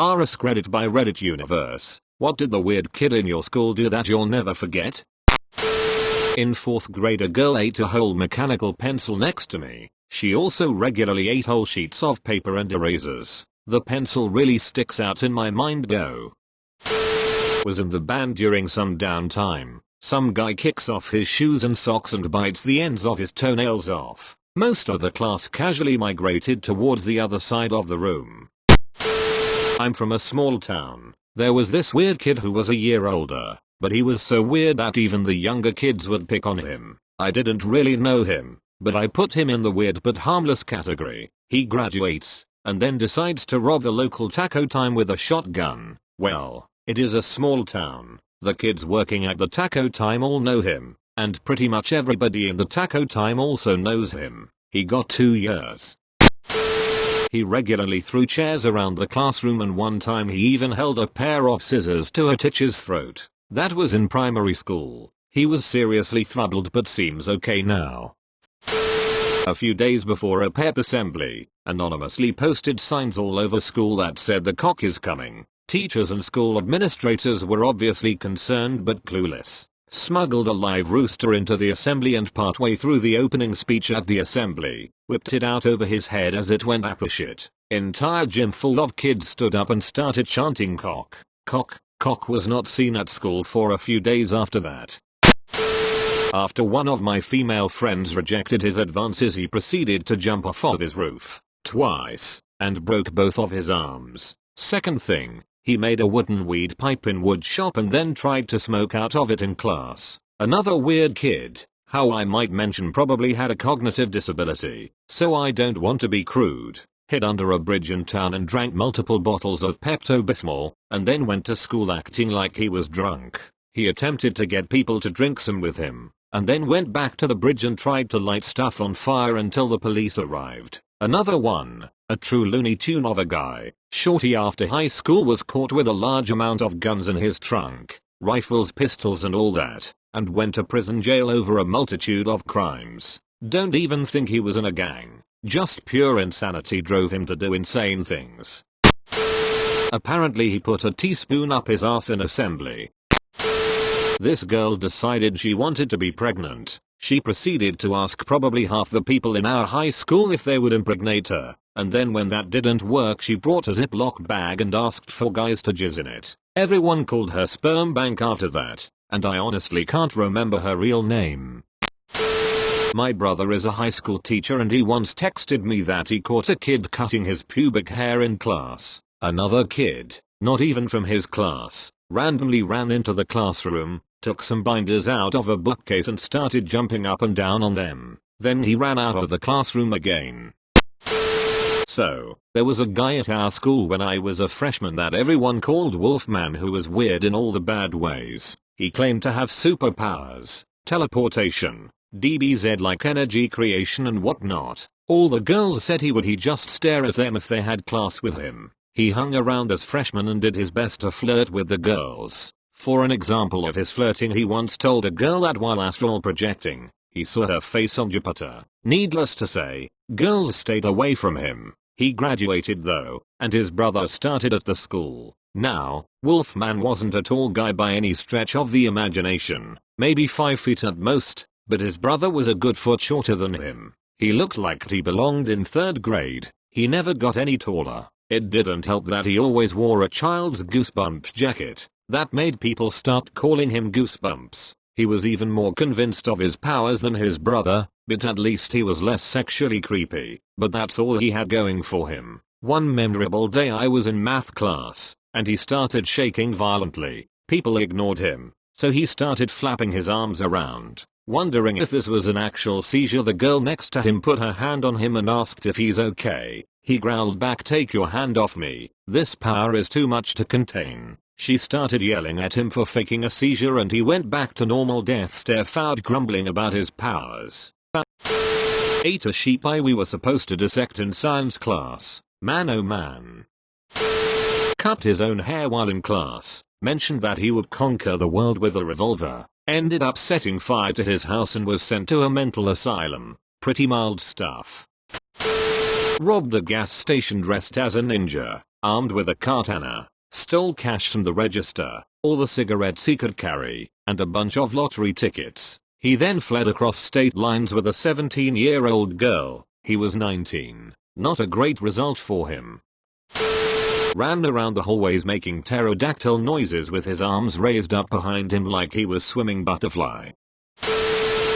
AskReddit by Reddit Universe. What did the weird kid in your school do that you'll never forget? In 4th grade, a girl ate a whole mechanical pencil next to me. She also regularly ate whole sheets of paper and erasers. The pencil really sticks out in my mind though. Was in the band during some downtime. Some guy kicks off his shoes and socks and bites the ends of his toenails off. Most of the class casually migrated towards the other side of the room. I'm from a small town. There was this weird kid who was a year older, but he was so weird that even the younger kids would pick on him. I didn't really know him, but I put him in the weird but harmless category. He graduates, and then decides to rob the local taco time with a shotgun. Well, it is a small town. The kids working at the taco time all know him, and pretty much everybody in the taco time also knows him. He got 2 years. He regularly threw chairs around the classroom, and one time he even held a pair of scissors to a teacher's throat. That was in primary school. He was seriously troubled but seems okay now. A few days before a pep assembly, anonymously posted signs all over school that said the cock is coming. Teachers and school administrators were obviously concerned but clueless. Smuggled a live rooster into the assembly and partway through the opening speech at the assembly, whipped it out over his head as it went apeshit. Entire gym full of kids stood up and started chanting cock, cock, cock. Was not seen at school for a few days after that. After one of my female friends rejected his advances, he proceeded to jump off of his roof twice and broke both of his arms. Second thing, he made a wooden weed pipe in wood shop and then tried to smoke out of it in class. Another weird kid, how I might mention, probably had a cognitive disability, so I don't want to be crude, hid under a bridge in town and drank multiple bottles of Pepto-Bismol, and then went to school acting like he was drunk. He attempted to get people to drink some with him, and then went back to the bridge and tried to light stuff on fire until the police arrived. Another one, a true Looney Tune of a guy, shortly after high school, was caught with a large amount of guns in his trunk, rifles, pistols and all that, and went to prison jail over a multitude of crimes. Don't even think he was in a gang, just pure insanity drove him to do insane things. Apparently he put a teaspoon up his ass in assembly. This girl decided she wanted to be pregnant. She proceeded to ask probably half the people in our high school if they would impregnate her, and then when that didn't work, she brought a Ziploc bag and asked for guys to jizz in it. Everyone called her sperm bank after that, and I honestly can't remember her real name. My brother is a high school teacher and he once texted me that he caught a kid cutting his pubic hair in class. Another kid, not even from his class, randomly ran into the classroom, took some binders out of a bookcase and started jumping up and down on them. Then he ran out of the classroom again. So, there was a guy at our school when I was a freshman that everyone called Wolfman, who was weird in all the bad ways. He claimed to have superpowers, teleportation, DBZ like energy creation and whatnot. All the girls said he just stare at them if they had class with him. He hung around as freshmen and did his best to flirt with the girls. For an example of his flirting, he once told a girl that while astral projecting, he saw her face on Jupiter. Needless to say, girls stayed away from him. He graduated though, and his brother started at the school. Now, Wolfman wasn't a tall guy by any stretch of the imagination, maybe 5 feet at most, but his brother was a good foot shorter than him. He looked like he belonged in 3rd grade. He never got any taller. It didn't help that he always wore a child's Goosebumps jacket. That made people start calling him Goosebumps. He was even more convinced of his powers than his brother, but at least he was less sexually creepy. But that's all he had going for him. One memorable day I was in math class, and he started shaking violently. People ignored him, so he started flapping his arms around, wondering if this was an actual seizure. The girl next to him put her hand on him and asked if he's okay. He growled back, "Take your hand off me. This power is too much to contain." She started yelling at him for faking a seizure and he went back to normal death stare found grumbling about his powers. Ate a sheep eye we were supposed to dissect in science class. Man oh man. Cut his own hair while in class. Mentioned that he would conquer the world with a revolver. Ended up setting fire to his house and was sent to a mental asylum. Pretty mild stuff. Robbed a gas station dressed as a ninja. armed with a katana, stole cash from the register, all the cigarettes he could carry, and a bunch of lottery tickets. He then fled across state lines with a 17-year-old girl. He was 19. Not a great result for him. Ran around the hallways making pterodactyl noises with his arms raised up behind him like he was swimming butterfly.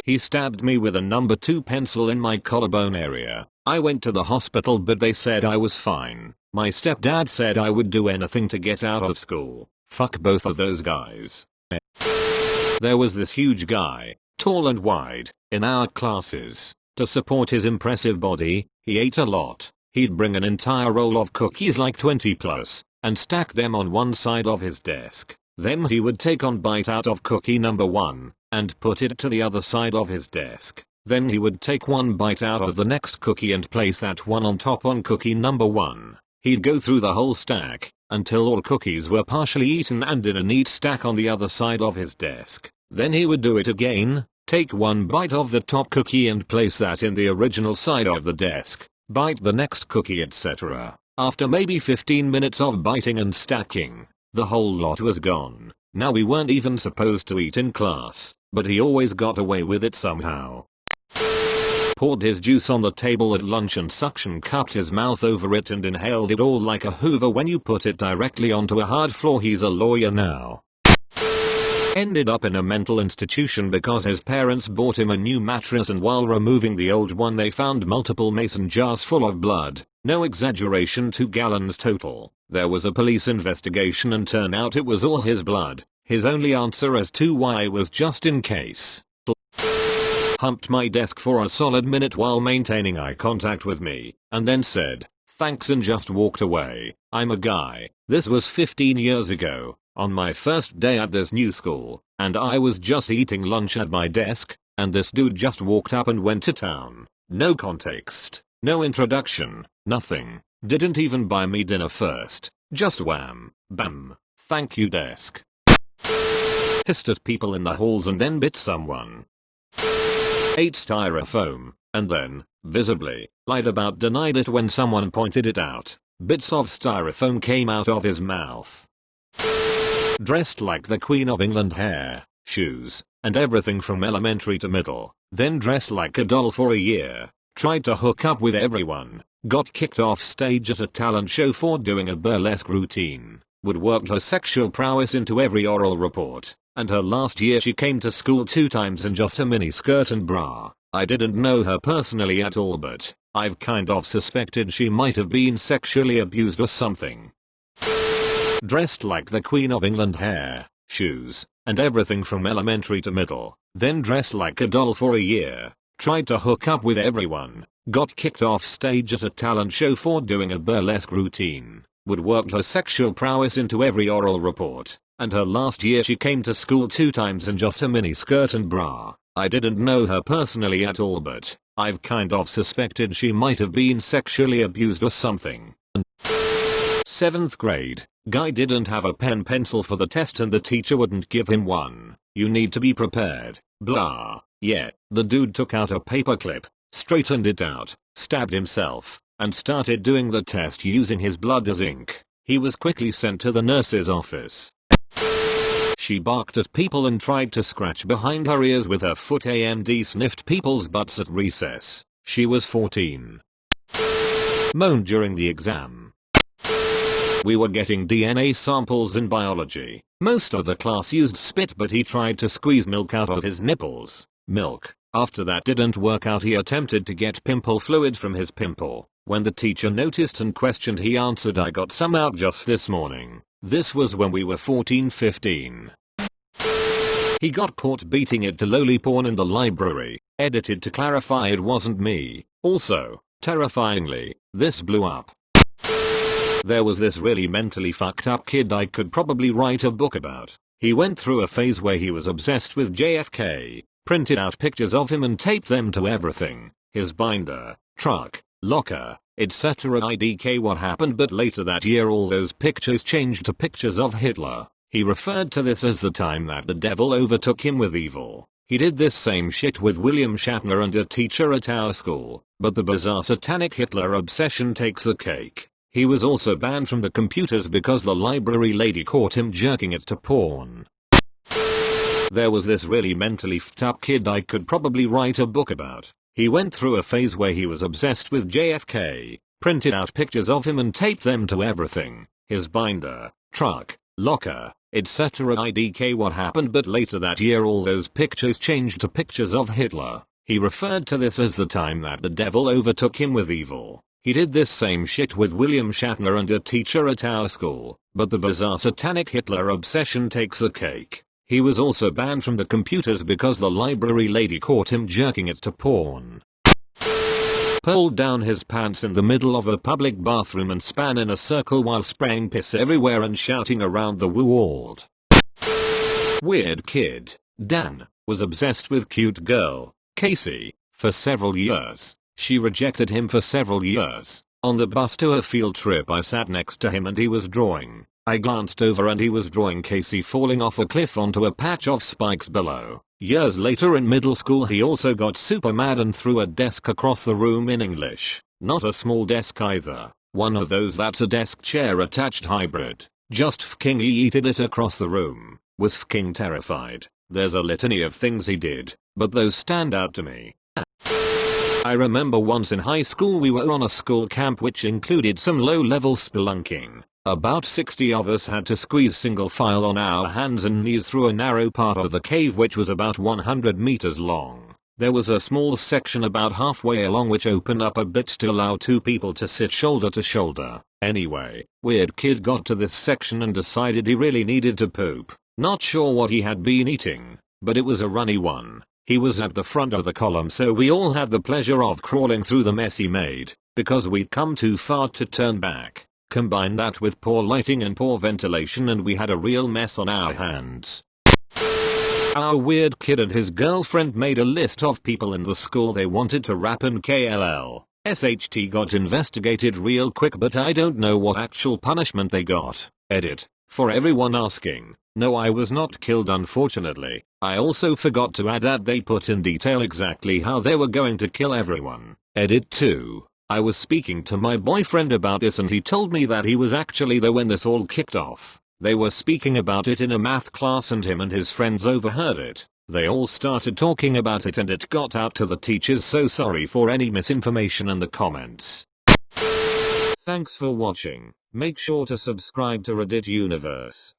He stabbed me with a number 2 pencil in my collarbone area. I went to the hospital but they said I was fine. My stepdad said I would do anything to get out of school. Fuck both of those guys. There was this huge guy, tall and wide, in our classes. To support his impressive body, he ate a lot. He'd bring an entire roll of cookies, like 20 plus, and stack them on one side of his desk. Then he would take one bite out of cookie number 1, and put it to the other side of his desk. Then he would take one bite out of the next cookie and place that one on top on cookie number 1. He'd go through the whole stack, until all cookies were partially eaten and in a neat stack on the other side of his desk. Then he would do it again, take one bite of the top cookie and place that in the original side of the desk, bite the next cookie, etc. After maybe 15 minutes of biting and stacking, the whole lot was gone. Now we weren't even supposed to eat in class, but he always got away with it somehow. Poured his juice on the table at lunch and suction cupped his mouth over it and inhaled it all like a Hoover when you put it directly onto a hard floor. He's a lawyer now. Ended up in a mental institution because his parents bought him a new mattress and while removing the old one they found multiple mason jars full of blood. No exaggeration, 2 gallons total. There was a police investigation and turned out it was all his blood. His only answer as to why was just in case. Humped my desk for a solid minute while maintaining eye contact with me, and then said, thanks, and just walked away. I'm a guy. This was 15 years ago, on my first day at this new school, and I was just eating lunch at my desk, and this dude just walked up and went to town. No context, no introduction, nothing. Didn't even buy me dinner first. Just wham, bam, thank you desk. Hissed at people in the halls and then bit someone. Ate styrofoam, and then, visibly, lied about denied it when someone pointed it out. Bits of styrofoam came out of his mouth. Dressed like the Queen of England, hair, shoes, and everything from elementary to middle. Then dressed like a doll for a year. Tried to hook up with everyone. Got kicked off stage at a talent show for doing a burlesque routine. Would work her sexual prowess into every oral report. And her last year she came to school 2 times in just a mini skirt and bra. I didn't know her personally at all, but I've kind of suspected she might have been sexually abused or something. Dressed like the Queen of England, hair, shoes, and everything from elementary to middle. Then dressed like a doll for a year. Tried to hook up with everyone. Got kicked off stage at a talent show for doing a burlesque routine. Would work her sexual prowess into every oral report. And her last year she came to school 2 times in just a mini skirt and bra. I didn't know her personally at all, but I've kind of suspected she might have been sexually abused or something. 7th grade, guy didn't have a pen pencil for the test and the teacher wouldn't give him one. You need to be prepared, blah. Yeah, the dude took out a paperclip, straightened it out, stabbed himself, and started doing the test using his blood as ink. He was quickly sent to the nurse's office. She barked at people and tried to scratch behind her ears with her foot and sniffed people's butts at recess. She was 14. Moaned during the exam. We were getting DNA samples in biology. Most of the class used spit, but he tried to squeeze milk out of his nipples. Milk. After that didn't work out, he attempted to get pimple fluid from his pimple. When the teacher noticed and questioned, he answered, I got some out just this morning. This was when we were 14-15. He got caught beating it to lowly porn in the library. Edited to clarify it wasn't me. Also, terrifyingly, this blew up. There was this really mentally fucked up kid I could probably write a book about. He went through a phase where he was obsessed with JFK, printed out pictures of him and taped them to everything. His binder, truck, locker, etc. IDK what happened, but later that year all those pictures changed to pictures of Hitler. He referred to this as the time that the devil overtook him with evil. He did this same shit with William Shatner and a teacher at our school, but the bizarre satanic Hitler obsession takes the cake. He was also banned from the computers because the library lady caught him jerking it to porn. There was this really mentally f***ed up kid I could probably write a book about. He went through a phase where he was obsessed with JFK, printed out pictures of him and taped them to everything. His binder, truck, locker, etc. IDK what happened, but later that year all those pictures changed to pictures of Hitler. He referred to this as the time that the devil overtook him with evil. He did this same shit with William Shatner and a teacher at our school, but the bizarre satanic Hitler obsession takes the cake. He was also banned from the computers because the library lady caught him jerking it to porn. Pulled down his pants in the middle of a public bathroom and span in a circle while spraying piss everywhere and shouting around the world. Weird kid. Dan was obsessed with cute girl, Casey, for several years. She rejected him for several years. On the bus to a field trip I sat next to him and he was drawing. I glanced over and he was drawing Casey falling off a cliff onto a patch of spikes below. Years later in middle school he also got super mad and threw a desk across the room in English. Not a small desk either. One of those that's a desk chair attached hybrid. Just fking yeeted it across the room. Was fking terrified. There's a litany of things he did, but those stand out to me. I remember once in high school we were on a school camp which included some low-level spelunking. About 60 of us had to squeeze single file on our hands and knees through a narrow part of the cave which was about 100 meters long. There was a small section about halfway along which opened up a bit to allow two people to sit shoulder to shoulder. Anyway, weird kid got to this section and decided he really needed to poop. Not sure what he had been eating, but it was a runny one. He was at the front of the column so we all had the pleasure of crawling through the mess he made, because we'd come too far to turn back. Combine that with poor lighting and poor ventilation and we had a real mess on our hands. Our weird kid and his girlfriend made a list of people in the school they wanted to rap and KLL. SHT got investigated real quick but I don't know what actual punishment they got. Edit. For everyone asking, no I was not killed unfortunately. I also forgot to add that they put in detail exactly how they were going to kill everyone. Edit 2. I was speaking to my boyfriend about this and he told me that he was actually there when this all kicked off. They were speaking about it in a math class and him and his friends overheard it. They all started talking about it and it got out to the teachers, so sorry for any misinformation in the comments. Thanks for watching. Make sure to subscribe to Reddit Universe.